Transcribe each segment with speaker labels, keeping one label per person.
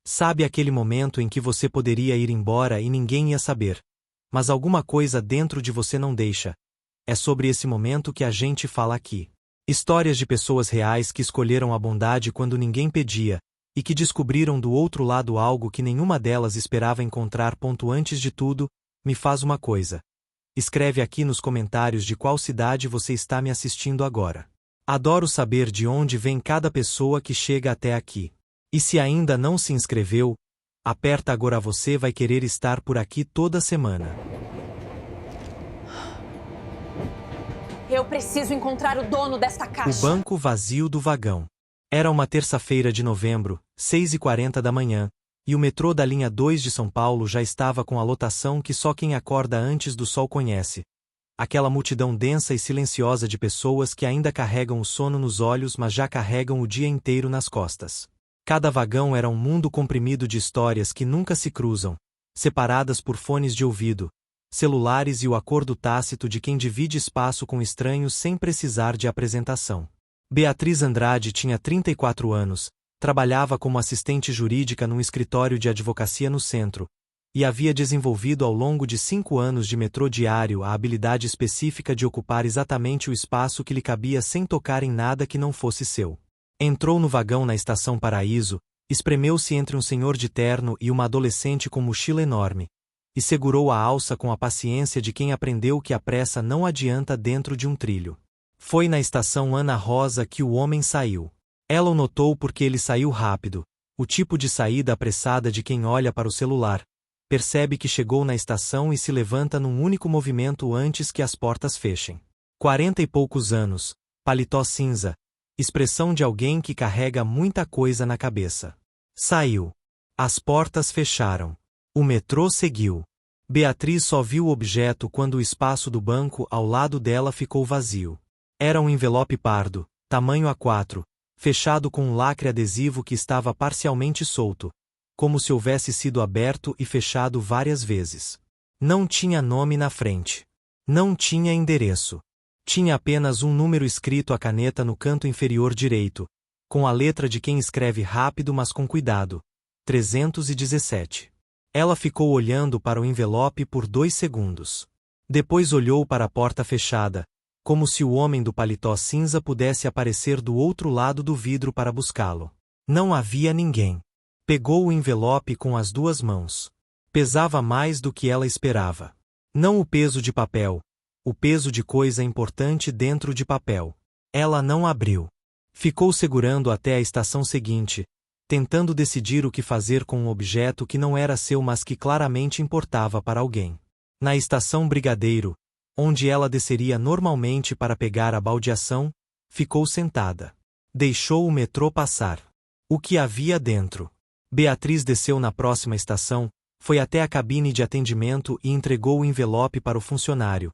Speaker 1: Sabe aquele momento em que você poderia ir embora e ninguém ia saber, mas alguma coisa dentro de você não deixa? É sobre esse momento que a gente fala aqui. Histórias de pessoas reais que escolheram a bondade quando ninguém pedia, e que descobriram do outro lado algo que nenhuma delas esperava encontrar. Antes de tudo, me faz uma coisa. Escreve aqui nos comentários de qual cidade você está me assistindo agora. Adoro saber de onde vem cada pessoa que chega até aqui. E se ainda não se inscreveu, aperta agora, você vai querer estar por aqui toda semana.
Speaker 2: Eu preciso encontrar o dono desta caixa.
Speaker 1: O banco vazio do vagão. Era uma terça-feira de novembro, 6h40 da manhã, e o metrô da linha 2 de São Paulo já estava com a lotação que só quem acorda antes do sol conhece. Aquela multidão densa e silenciosa de pessoas que ainda carregam o sono nos olhos, mas já carregam o dia inteiro nas costas. Cada vagão era um mundo comprimido de histórias que nunca se cruzam, separadas por fones de ouvido, celulares e o acordo tácito de quem divide espaço com estranhos sem precisar de apresentação. Beatriz Andrade tinha 34 anos, trabalhava como assistente jurídica num escritório de advocacia no centro, e havia desenvolvido ao longo de 5 anos de metrô diário a habilidade específica de ocupar exatamente o espaço que lhe cabia sem tocar em nada que não fosse seu. Entrou no vagão na estação Paraíso, espremeu-se entre um senhor de terno e uma adolescente com mochila enorme, e segurou a alça com a paciência de quem aprendeu que a pressa não adianta dentro de um trilho. Foi na estação Ana Rosa que o homem saiu. Ela o notou porque ele saiu rápido, o tipo de saída apressada de quem olha para o celular, percebe que chegou na estação e se levanta num único movimento antes que as portas fechem. 40 e poucos anos, paletó cinza, expressão de alguém que carrega muita coisa na cabeça. Saiu. As portas fecharam. O metrô seguiu. Beatriz só viu o objeto quando o espaço do banco ao lado dela ficou vazio. Era um envelope pardo, tamanho A4, fechado com um lacre adesivo que estava parcialmente solto, como se houvesse sido aberto e fechado várias vezes. Não tinha nome na frente. Não tinha endereço. Tinha apenas um número escrito à caneta no canto inferior direito, com a letra de quem escreve rápido mas com cuidado. 317. Ela ficou olhando para o envelope por 2 segundos. Depois olhou para a porta fechada, como se o homem do paletó cinza pudesse aparecer do outro lado do vidro para buscá-lo. Não havia ninguém. Pegou o envelope com as 2 mãos. Pesava mais do que ela esperava. Não o peso de papel, o peso de coisa importante dentro de papel. Ela não abriu. Ficou segurando até a estação seguinte, tentando decidir o que fazer com um objeto que não era seu mas que claramente importava para alguém. Na estação Brigadeiro, onde ela desceria normalmente para pegar a baldeação, ficou sentada. Deixou o metrô passar. O que havia dentro? Beatriz desceu na próxima estação, foi até a cabine de atendimento e entregou o envelope para o funcionário,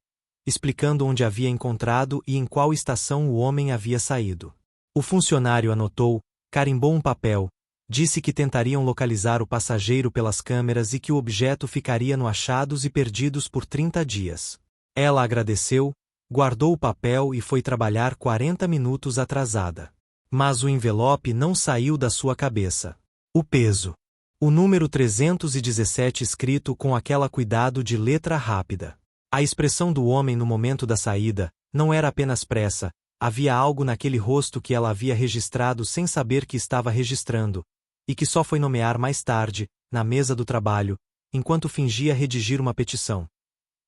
Speaker 1: explicando onde havia encontrado e em qual estação o homem havia saído. O funcionário anotou, carimbou um papel, disse que tentariam localizar o passageiro pelas câmeras e que o objeto ficaria no achados e perdidos por 30 dias. Ela agradeceu, guardou o papel e foi trabalhar 40 minutos atrasada. Mas o envelope não saiu da sua cabeça. O peso. O número 317 escrito com aquela cuidado de letra rápida. A expressão do homem no momento da saída não era apenas pressa, havia algo naquele rosto que ela havia registrado sem saber que estava registrando, e que só foi nomear mais tarde, na mesa do trabalho, enquanto fingia redigir uma petição.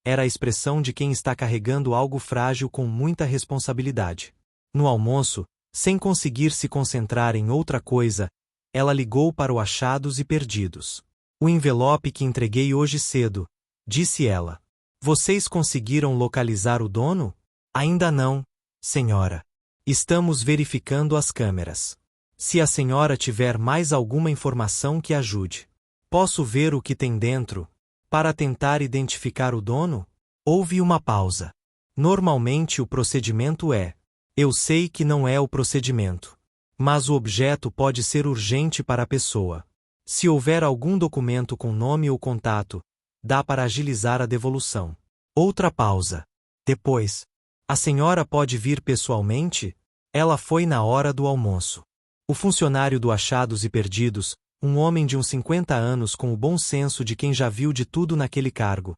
Speaker 1: Era a expressão de quem está carregando algo frágil com muita responsabilidade. No almoço, sem conseguir se concentrar em outra coisa, ela ligou para o Achados e Perdidos. O envelope que entreguei hoje cedo, disse ela. Vocês conseguiram localizar o dono? Ainda não, senhora. Estamos verificando as câmeras. Se a senhora tiver mais alguma informação que ajude, posso ver o que tem dentro, para tentar identificar o dono? Houve uma pausa. Normalmente o procedimento é. Eu sei que não é o procedimento. Mas o objeto pode ser urgente para a pessoa. Se houver algum documento com nome ou contato, dá para agilizar a devolução. Outra pausa. Depois. A senhora pode vir pessoalmente? Ela foi na hora do almoço. O funcionário do Achados e Perdidos Um homem de uns 50 anos com o bom senso de quem já viu de tudo naquele cargo.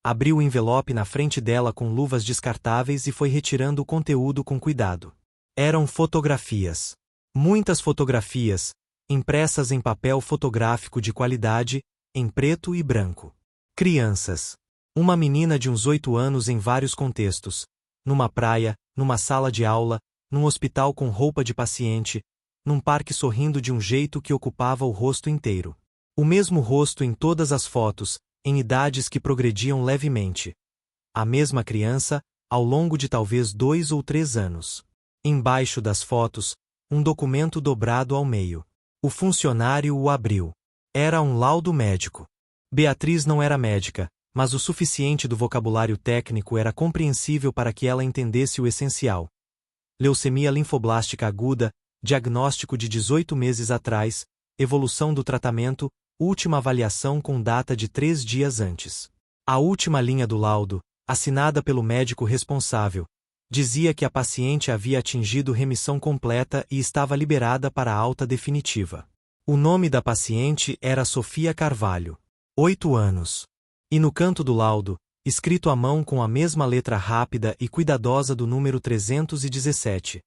Speaker 1: Abriu o envelope na frente dela com luvas descartáveis e foi retirando o conteúdo com cuidado. Eram fotografias. Muitas fotografias, impressas em papel fotográfico de qualidade, em preto e branco. Crianças. Uma menina de uns 8 anos em vários contextos. Numa praia, numa sala de aula, num hospital com roupa de paciente, num parque sorrindo de um jeito que ocupava o rosto inteiro. O mesmo rosto em todas as fotos, em idades que progrediam levemente. A mesma criança, ao longo de talvez 2 ou 3 anos. Embaixo das fotos, um documento dobrado ao meio. O funcionário o abriu. Era um laudo médico. Beatriz não era médica, mas o suficiente do vocabulário técnico era compreensível para que ela entendesse o essencial. Leucemia linfoblástica aguda, diagnóstico de 18 meses atrás, evolução do tratamento, última avaliação com data de 3 dias antes. A última linha do laudo, assinada pelo médico responsável, dizia que a paciente havia atingido remissão completa e estava liberada para a alta definitiva. O nome da paciente era Sofia Carvalho. 8 anos. E no canto do laudo, escrito à mão com a mesma letra rápida e cuidadosa do número 317.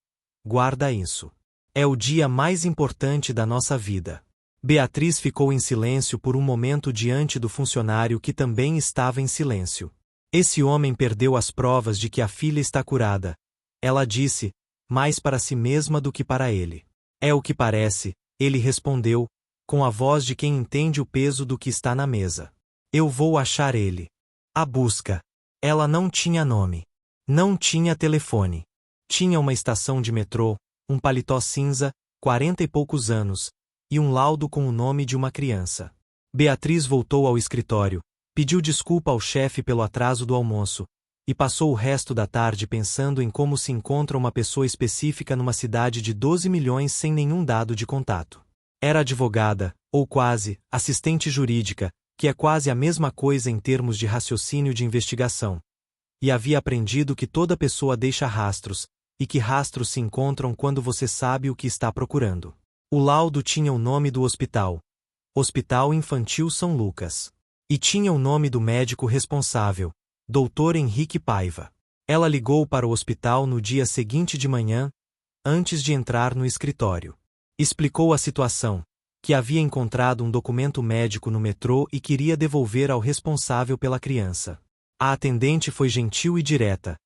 Speaker 1: Guarda isso. É o dia mais importante da nossa vida. Beatriz ficou em silêncio por um momento diante do funcionário que também estava em silêncio. Esse homem perdeu as provas de que a filha está curada. Ela disse, mais para si mesma do que para ele. É o que parece, ele respondeu, com a voz de quem entende o peso do que está na mesa. Eu vou achar ele. A busca. Ela não tinha nome. Não tinha telefone. Tinha uma estação de metrô, um paletó cinza, 40 e poucos anos, e um laudo com o nome de uma criança. Beatriz voltou ao escritório, pediu desculpa ao chefe pelo atraso do almoço, e passou o resto da tarde pensando em como se encontra uma pessoa específica numa cidade de 12 milhões sem nenhum dado de contato. Era advogada, ou quase, assistente jurídica, que é quase a mesma coisa em termos de raciocínio de investigação. E havia aprendido que toda pessoa deixa rastros, e que rastros se encontram quando você sabe o que está procurando. O laudo tinha o nome do hospital. Hospital Infantil São Lucas. E tinha o nome do médico responsável, Dr. Henrique Paiva. Ela ligou para o hospital no dia seguinte de manhã, antes de entrar no escritório. Explicou a situação, que havia encontrado um documento médico no metrô e queria devolver ao responsável pela criança. A atendente foi gentil e direta.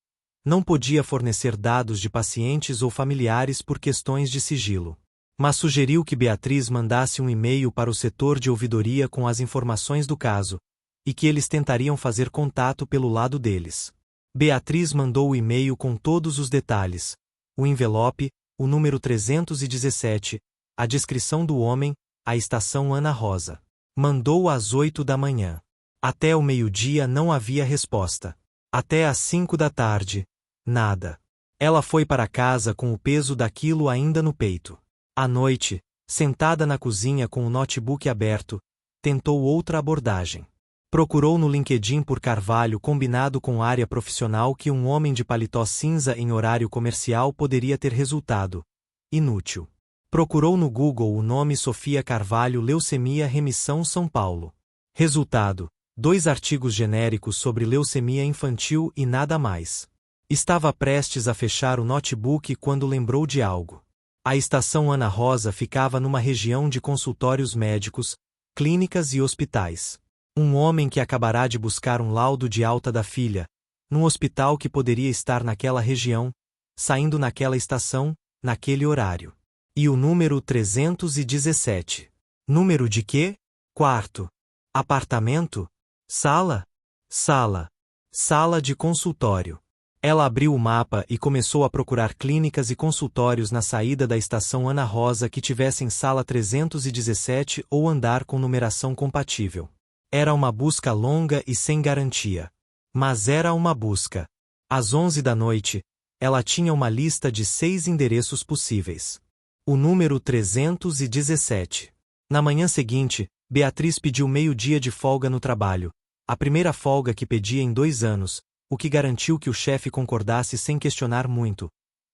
Speaker 1: Não podia fornecer dados de pacientes ou familiares por questões de sigilo. Mas sugeriu que Beatriz mandasse um e-mail para o setor de ouvidoria com as informações do caso, e que eles tentariam fazer contato pelo lado deles. Beatriz mandou o e-mail com todos os detalhes, o envelope, o número 317, a descrição do homem, a estação Ana Rosa. Mandou às 8 da manhã. Até o meio-dia não havia resposta. Até às 5 da tarde, nada. Ela foi para casa com o peso daquilo ainda no peito. À noite, sentada na cozinha com o notebook aberto, tentou outra abordagem. Procurou no LinkedIn por Carvalho combinado com área profissional que um homem de paletó cinza em horário comercial poderia ter resultado. Inútil. Procurou no Google o nome Sofia Carvalho Leucemia Remissão São Paulo. Resultado: 2 artigos genéricos sobre leucemia infantil e nada mais. Estava prestes a fechar o notebook quando lembrou de algo. A estação Ana Rosa ficava numa região de consultórios médicos, clínicas e hospitais. Um homem que acabará de buscar um laudo de alta da filha, num hospital que poderia estar naquela região, saindo naquela estação, naquele horário. E o número 317. Número de quê? Quarto. Apartamento? Sala? Sala. Sala de consultório. Ela abriu o mapa e começou a procurar clínicas e consultórios na saída da estação Ana Rosa que tivessem sala 317 ou andar com numeração compatível. Era uma busca longa e sem garantia. Mas era uma busca. Às 11 da noite, ela tinha uma lista de 6 endereços possíveis. O número 317. Na manhã seguinte, Beatriz pediu meio-dia de folga no trabalho, a primeira folga que pedia em 2 anos, o que garantiu que o chefe concordasse sem questionar muito,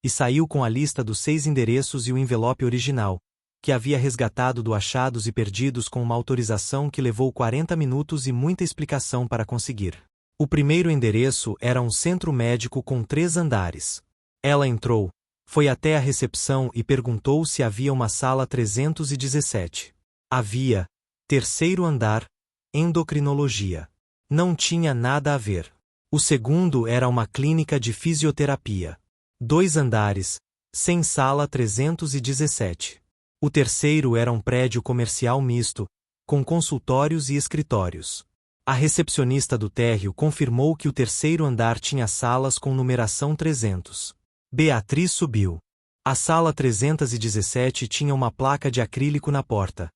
Speaker 1: e saiu com a lista dos 6 endereços e o envelope original, que havia resgatado do Achados e Perdidos com uma autorização que levou 40 minutos e muita explicação para conseguir. O primeiro endereço era um centro médico com 3 andares. Ela entrou, foi até a recepção e perguntou se havia uma sala 317. Havia. Terceiro andar, endocrinologia. Não tinha nada a ver. O segundo era uma clínica de fisioterapia. 2 andares, sem sala 317. O terceiro era um prédio comercial misto, com consultórios e escritórios. A recepcionista do térreo confirmou que o terceiro andar tinha salas com numeração 300. Beatriz subiu. A sala 317 tinha uma placa de acrílico na porta.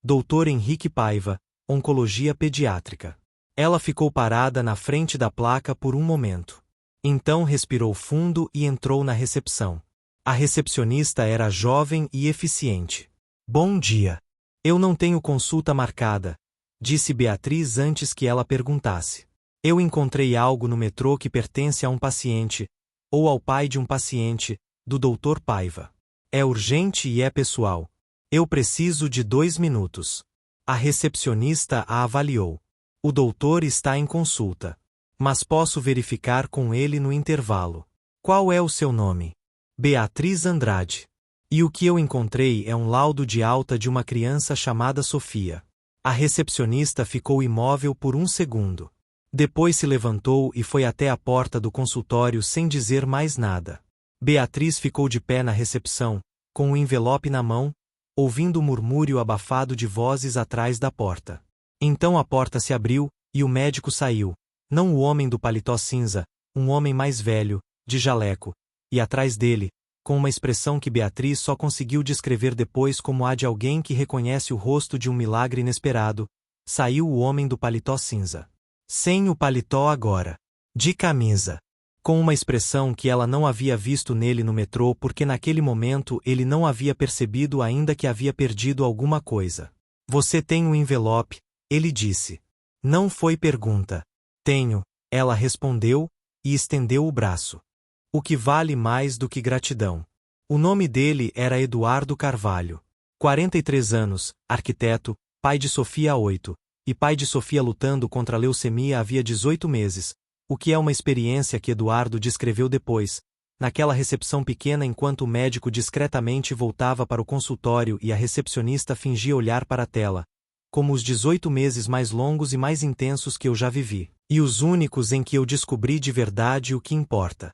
Speaker 1: Dr. Henrique Paiva, Oncologia Pediátrica. Ela ficou parada na frente da placa por um momento. Então respirou fundo e entrou na recepção. A recepcionista era jovem e eficiente. Bom dia. Eu não tenho consulta marcada, disse Beatriz antes que ela perguntasse. Eu encontrei algo no metrô que pertence a um paciente, ou ao pai de um paciente, do Dr. Paiva. É urgente e é pessoal. Eu preciso de 2 minutos. A recepcionista a avaliou. O doutor está em consulta. Mas posso verificar com ele no intervalo. Qual é o seu nome? Beatriz Andrade. E o que eu encontrei é um laudo de alta de uma criança chamada Sofia. A recepcionista ficou imóvel por um segundo. Depois se levantou e foi até a porta do consultório sem dizer mais nada. Beatriz ficou de pé na recepção, com o envelope na mão, ouvindo o murmúrio abafado de vozes atrás da porta. Então a porta se abriu, e o médico saiu. Não o homem do paletó cinza, um homem mais velho, de jaleco, e atrás dele, com uma expressão que Beatriz só conseguiu descrever depois como a de alguém que reconhece o rosto de um milagre inesperado, saiu o homem do paletó cinza. Sem o paletó agora. De camisa. Com uma expressão que ela não havia visto nele no metrô porque naquele momento ele não havia percebido ainda que havia perdido alguma coisa. Você tem um envelope, ele disse. Não foi pergunta. Tenho, ela respondeu, e estendeu o braço. O que vale mais do que gratidão. O nome dele era Eduardo Carvalho. 43 anos, arquiteto, pai de Sofia há 8, e pai de Sofia lutando contra a leucemia havia 18 meses, o que é uma experiência que Eduardo descreveu depois, naquela recepção pequena enquanto o médico discretamente voltava para o consultório e a recepcionista fingia olhar para a tela, como os 18 meses mais longos e mais intensos que eu já vivi, e os únicos em que eu descobri de verdade o que importa.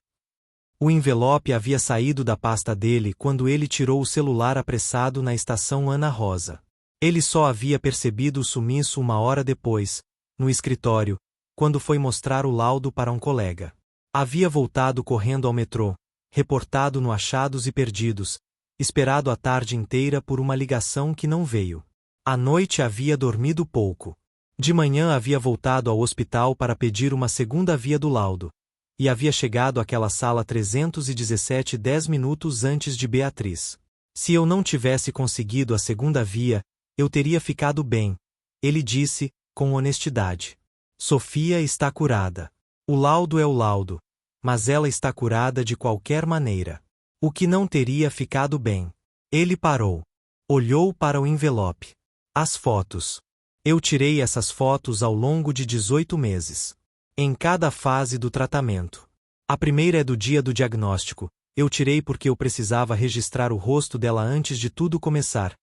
Speaker 1: O envelope havia saído da pasta dele quando ele tirou o celular apressado na estação Ana Rosa. Ele só havia percebido o sumiço 1 hora depois, no escritório, quando foi mostrar o laudo para um colega. Havia voltado correndo ao metrô, reportado no Achados e Perdidos, esperado a tarde inteira por uma ligação que não veio. À noite havia dormido pouco. De manhã havia voltado ao hospital para pedir uma segunda via do laudo, e havia chegado àquela sala 317 10 minutos antes de Beatriz. Se eu não tivesse conseguido a segunda via, eu teria ficado bem, ele disse, com honestidade. Sofia está curada. O laudo é o laudo, mas ela está curada de qualquer maneira. O que não teria ficado bem. Ele parou. Olhou para o envelope. As fotos. Eu tirei essas fotos ao longo de 18 meses. Em cada fase do tratamento. A primeira é do dia do diagnóstico. Eu tirei porque eu precisava registrar o rosto dela antes de tudo começar,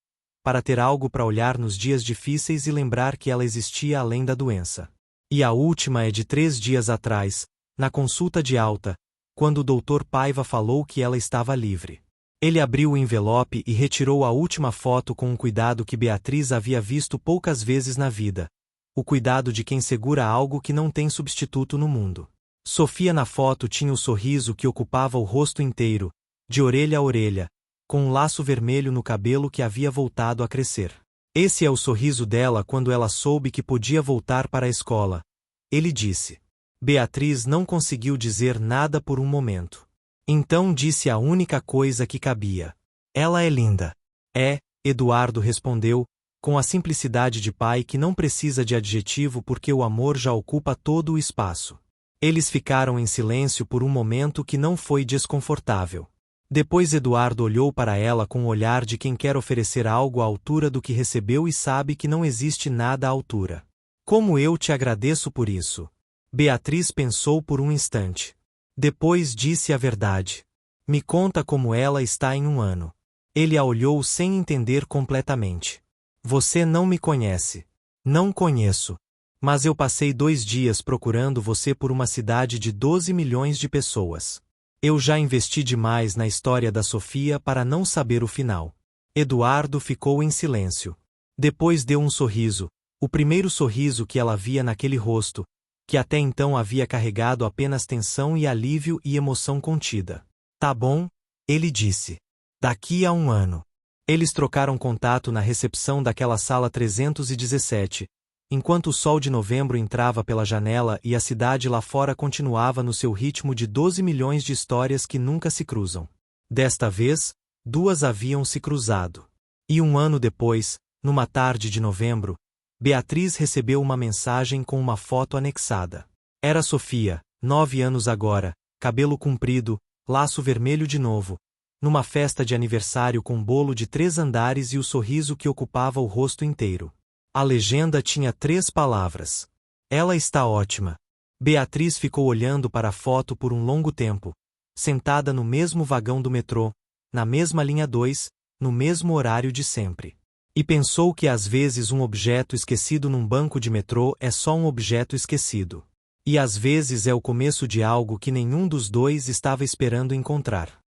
Speaker 1: para ter algo para olhar nos dias difíceis e lembrar que ela existia além da doença. E a última é de 3 dias atrás, na consulta de alta, quando o Dr. Paiva falou que ela estava livre. Ele abriu o envelope e retirou a última foto com um cuidado que Beatriz havia visto poucas vezes na vida. O cuidado de quem segura algo que não tem substituto no mundo. Sofia na foto tinha o sorriso que ocupava o rosto inteiro, de orelha a orelha, com um laço vermelho no cabelo que havia voltado a crescer. Esse é o sorriso dela quando ela soube que podia voltar para a escola. Ele disse. Beatriz não conseguiu dizer nada por um momento. Então disse a única coisa que cabia. Ela é linda. É, Eduardo respondeu, com a simplicidade de pai que não precisa de adjetivo porque o amor já ocupa todo o espaço. Eles ficaram em silêncio por um momento que não foi desconfortável. Depois Eduardo olhou para ela com o olhar de quem quer oferecer algo à altura do que recebeu e sabe que não existe nada à altura. Como eu te agradeço por isso. Beatriz pensou por um instante. Depois disse a verdade. Me conta como ela está em um ano. Ele a olhou sem entender completamente. Você não me conhece. Não conheço. Mas eu passei 2 dias procurando você por uma cidade de 12 milhões de pessoas. Eu já investi demais na história da Sofia para não saber o final. Eduardo ficou em silêncio. Depois deu um sorriso, o primeiro sorriso que ela via naquele rosto, que até então havia carregado apenas tensão e alívio e emoção contida. Tá bom, ele disse. Daqui a um ano. Eles trocaram contato na recepção daquela sala 317, enquanto o sol de novembro entrava pela janela e a cidade lá fora continuava no seu ritmo de 12 milhões de histórias que nunca se cruzam. Desta vez, 2 haviam se cruzado. E um ano depois, numa tarde de novembro, Beatriz recebeu uma mensagem com uma foto anexada. Era Sofia, 9 anos agora, cabelo comprido, laço vermelho de novo, numa festa de aniversário com bolo de 3 andares e o sorriso que ocupava o rosto inteiro. A legenda tinha 3 palavras. Ela está ótima. Beatriz ficou olhando para a foto por um longo tempo, sentada no mesmo vagão do metrô, na mesma linha 2, no mesmo horário de sempre. E pensou que às vezes um objeto esquecido num banco de metrô é só um objeto esquecido. E às vezes é o começo de algo que nenhum dos dois estava esperando encontrar.